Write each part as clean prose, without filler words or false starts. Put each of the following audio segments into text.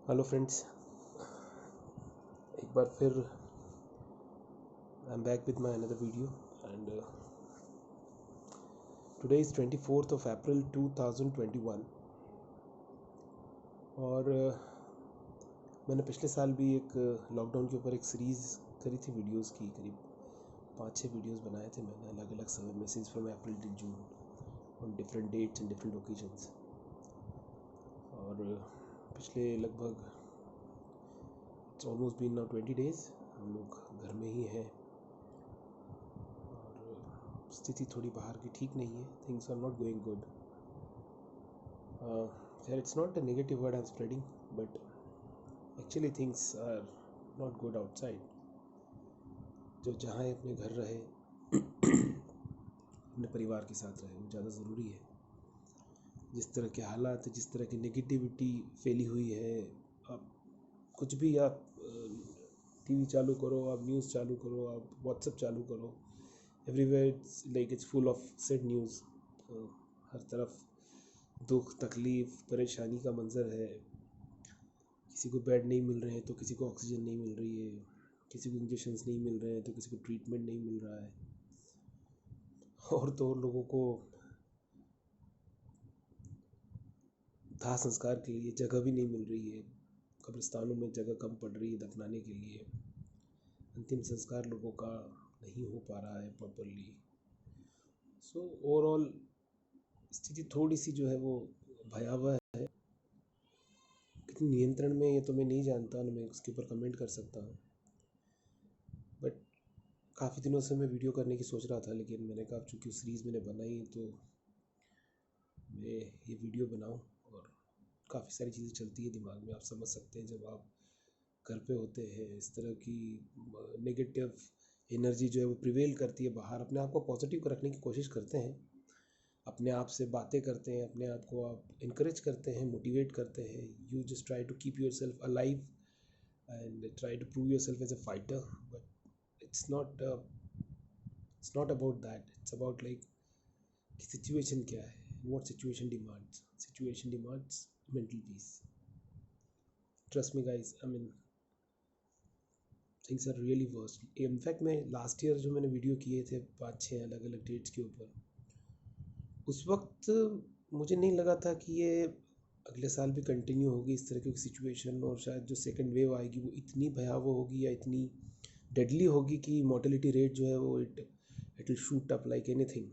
Hello friends, एक बार फिर I am back with my another video and today is 24th of April 2021 और मैंने पिछले साल भी एक लॉकडाउन के ऊपर एक सीरीज़ करी थी वीडियोस की। करीब 5-6 वीडियोस बनाए थे मैंने अलग अलग समय में, since from April to June on different dates and different occasions. और पिछले लगभग it's almost been now 20 days हम लोग घर में ही हैं और स्थिति थोड़ी बाहर की ठीक नहीं है। Things are not going good. खैर, it's not a negative word I am spreading, but actually things are not good outside. जो जहाँ अपने घर रहे अपने परिवार के साथ रहे वो ज़्यादा ज़रूरी है। जिस तरह के हालात, जिस तरह की नेगेटिविटी फैली हुई है, आप कुछ भी आप टीवी चालू करो, आप न्यूज़ चालू करो, आप व्हाट्सएप चालू करो, everywhere it's full of sad news. हर तरफ दुख, तकलीफ़, परेशानी का मंजर है। किसी को बेड नहीं मिल रहे हैं तो किसी को ऑक्सीजन नहीं मिल रही है, किसी को इंजेक्शंस नहीं मिल रहे हैं तो किसी को ट्रीटमेंट नहीं मिल रहा है, और तो और लोगों को दाह संस्कार के लिए जगह भी नहीं मिल रही है। कब्रिस्तानों में जगह कम पड़ रही है दफनाने के लिए। अंतिम संस्कार लोगों का नहीं हो पा रहा है प्रॉपरली। सो ओवरऑल स्थिति थोड़ी सी जो है वो भयावह है। कितनी नियंत्रण में ये तो मैं नहीं जानता, ना मैं उसके ऊपर कमेंट कर सकता हूँ। बट काफ़ी दिनों से मैं वीडियो करने की सोच रहा था, लेकिन मैंने कहा चूँकि उस सीरीज़ मैंने बनाई तो मैं ये वीडियो बनाऊँ। और काफ़ी सारी चीज़ें चलती है दिमाग में, आप समझ सकते हैं। जब आप घर पे होते हैं, इस तरह की नेगेटिव एनर्जी जो है वो प्रिवेल करती है बाहर। अपने आप को पॉजिटिव रखने की कोशिश करते हैं, अपने आप से बातें करते हैं, अपने आप को आप इनकरेज करते हैं, मोटिवेट करते हैं। You just try to keep yourself alive and try to prove yourself as a fighter. But it's not about that. It's about like कि सिचुएशन क्या है, what situation demands mental peace. Trust me guys, I mean things are really worse. In fact मैं last year जो मैंने video किए थे 5-6 अलग अलग डेट्स के ऊपर, उस वक्त मुझे नहीं लगा था कि ये अगले साल भी कंटिन्यू होगी इस तरह की सिचुएशन, और शायद जो सेकेंड वेव आएगी वो इतनी भयावह होगी या इतनी डेडली होगी कि मोर्टेलिटी रेट जो है वो it will shoot up like anything.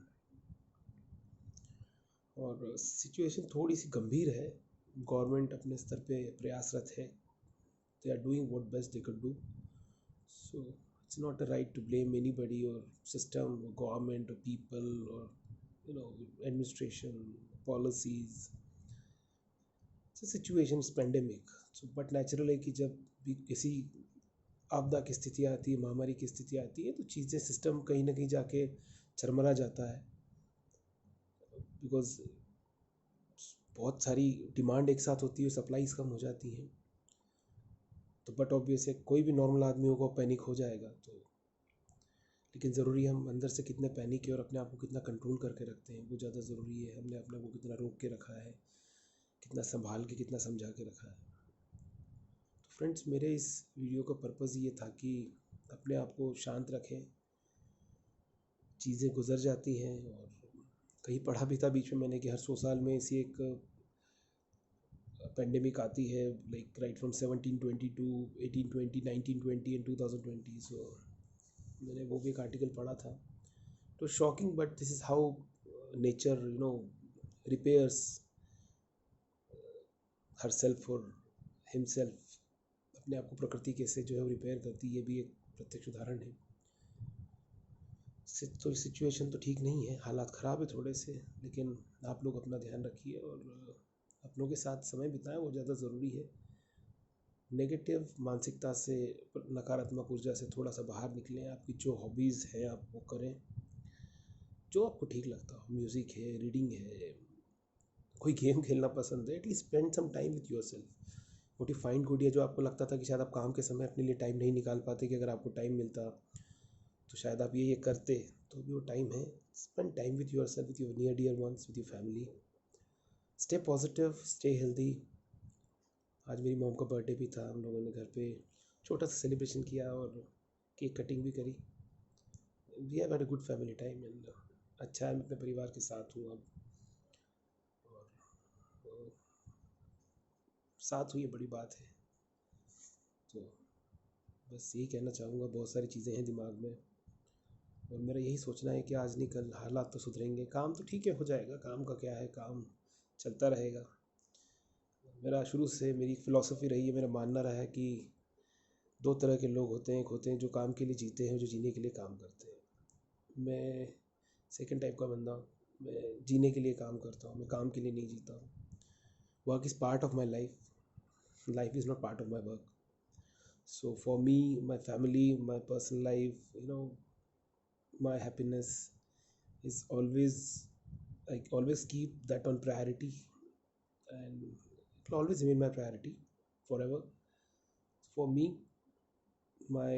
और सिचुएशन थोड़ी सी गंभीर है। गवर्नमेंट अपने स्तर पे प्रयासरत है, they are doing what best they can do. So it's not a right to blame anybody और सिस्टम और गवर्नमेंट और पीपल और administration policies. Situation pandemic. So but natural है कि जब भी किसी आपदा की स्थिति आती है, महामारी की स्थिति आती है, तो चीज़ें सिस्टम कहीं ना कहीं जाके चरमरा जाता है। बिकॉज बहुत सारी डिमांड एक साथ होती है, सप्लाईज कम हो जाती हैं। तो बट ऑब्वियस है कोई भी नॉर्मल आदमी होगा पैनिक हो जाएगा। तो लेकिन ज़रूरी है हम अंदर से कितने पैनिक है और अपने आप को कितना कंट्रोल करके रखते हैं, वो ज़्यादा ज़रूरी है। हमने अपने को कितना रोक के रखा है, कितना संभाल के, कितना समझा के रखा है। तो फ्रेंड्स, मेरे इस वीडियो का पर्पज़ ये था कि अपने आप को शांत रखें। चीज़ें गुजर जाती हैं। और कहीं पढ़ा भी था बीच में मैंने कि हर 100 साल में ऐसी एक पेंडेमिक आती है, लाइक राइट फ्रॉम 1722, 1820, 1920 एंड 2020। सो मैंने वो भी एक आर्टिकल पढ़ा था। तो shocking, but this is how nature repairs her self और हिमसेल्फ। अपने आप को प्रकृति कैसे जो है वो रिपेयर करती है, ये भी एक प्रत्यक्ष उदाहरण है। तो सिचुएशन तो ठीक नहीं है, हालात ख़राब है थोड़े से, लेकिन आप लोग अपना ध्यान रखिए और अपनों के साथ समय बिताएं, वो ज़्यादा ज़रूरी है। नेगेटिव मानसिकता से, नकारात्मक ऊर्जा से थोड़ा सा बाहर निकलें। आपकी जो हॉबीज़ हैं आप वो करें, जो आपको ठीक लगता हो। म्यूज़िक है, रीडिंग है, कोई गेम खेलना पसंद है, at least spend some time with yourself. What you find good, या जो आपको लगता था कि शायद आप काम के समय अपने लिए टाइम नहीं निकाल पाते, कि अगर आपको टाइम मिलता तो शायद आप ये करते, तो भी वो टाइम है। Spend time with yourself, with your near dear ones, with your family. Stay positive, stay healthy. आज मेरी मॉम का बर्थडे भी था, हम लोगों ने घर पे छोटा सा सेलिब्रेशन किया और केक कटिंग भी करी। We have had a good family time and अच्छा है, मैं अपने परिवार के साथ हूँ अब, और साथ हुई बड़ी बात है। तो बस यही कहना चाहूँगा, बहुत सारी चीज़ें हैं दिमाग में और मेरा यही सोचना है कि आज नहीं कल हालात तो सुधरेंगे। काम तो ठीक है, हो जाएगा, काम का क्या है, काम चलता रहेगा। मेरा शुरू से मेरी फ़िलॉसफ़ी रही है, मेरा मानना रहा है कि दो तरह के लोग होते हैं। एक होते हैं जो काम के लिए जीते हैं, जो जीने के लिए काम करते हैं। मैं सेकंड टाइप का बंदा हूँ। मैं जीने के लिए काम करता हूँ, मैं काम के लिए नहीं जीता हूँ। Work is part of my life, life is not part of my work. So for me, my family, my personal life, my happiness is always, I always keep that on priority, and it will always remain my priority forever. For me, my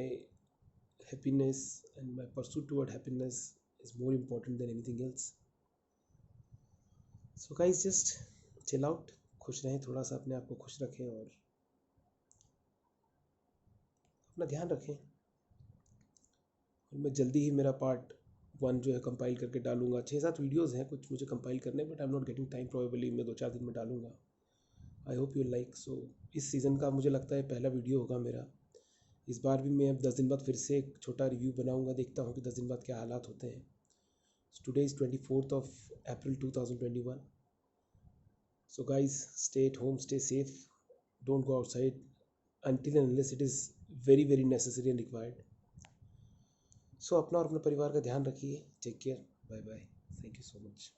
happiness and my pursuit toward happiness is more important than anything else. So guys, just chill out, खुश रहें, थोड़ा सा अपने आप को खुश रखें और अपना ध्यान रखें। और मैं जल्दी ही मेरा पार्ट 1 जो है कंपाइल करके डालूंगा। 6-7 वीडियोज़ हैं कुछ मुझे कंपाइल करने, but I am not getting time, probably मैं 2-4 दिन में डालूंगा। I hope you like. So इस सीज़न का मुझे लगता है पहला वीडियो होगा मेरा। इस बार भी मैं अब 10 दिन बाद फिर से एक छोटा रिव्यू बनाऊंगा, देखता हूँ कि 10 दिन बाद क्या हालात होते हैं। Today is 24th of April 2021. So guys, stay at home, stay safe, don't go outside until and unless it is very very necessary and required. So अपना और अपने परिवार का ध्यान रखिए। Take care, bye bye, thank you so much.